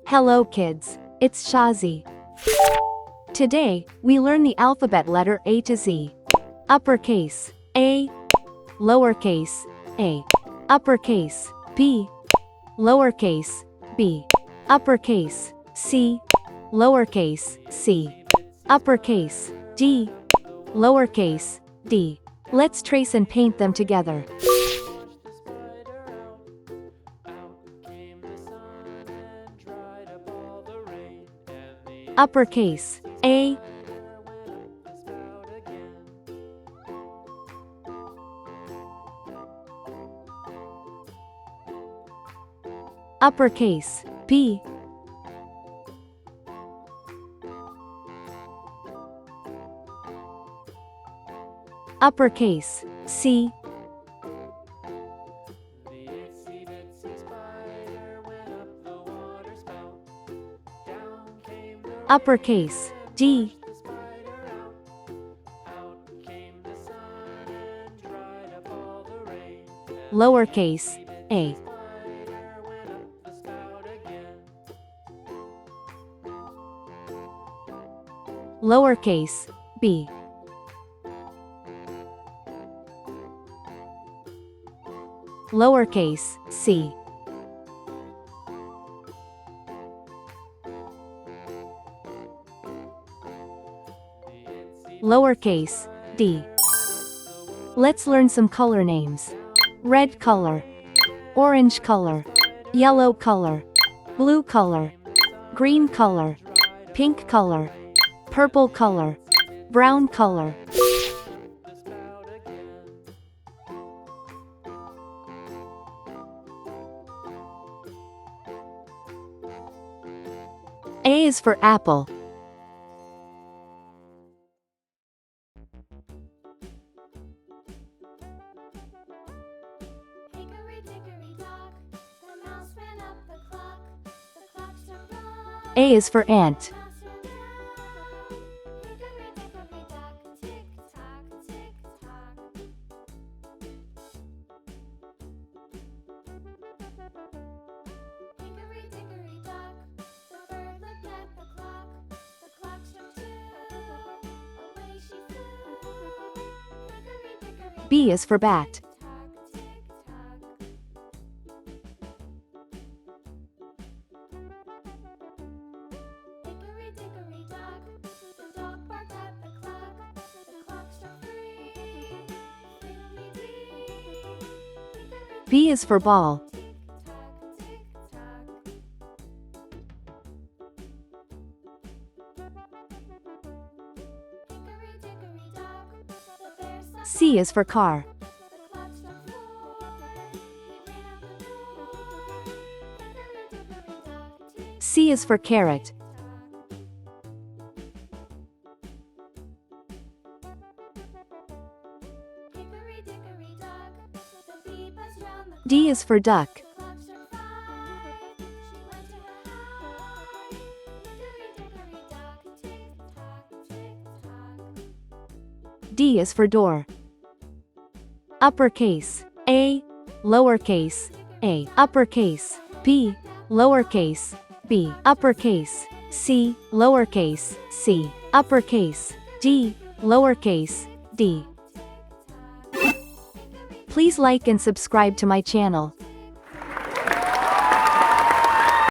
Hello kids, it's Shazi. Today, we learn the alphabet letter A to Z. Uppercase, A. Lowercase, A. Uppercase, B. Lowercase, B. Uppercase, C. Lowercase, C. Uppercase, D. Lowercase, D. Let's trace and paint them together. Uppercase, A. Uppercase, B. Uppercase, C. Uppercase, D. Lowercase, A. Lowercase, B. Lowercase, C. Lowercase, D. Let's learn some color names. Red color, orange color, yellow color, blue color, green color, pink color, purple color, brown color. A is for apple. A is for ant. B is for bat. B is for ball. C is for car. C is for carrot. D is for duck. D is for door. Uppercase, A. Lowercase, A. Uppercase, B. Lowercase, B. Uppercase, C. Lowercase, C. Uppercase, D. Lowercase, D. Please like and subscribe to my channel.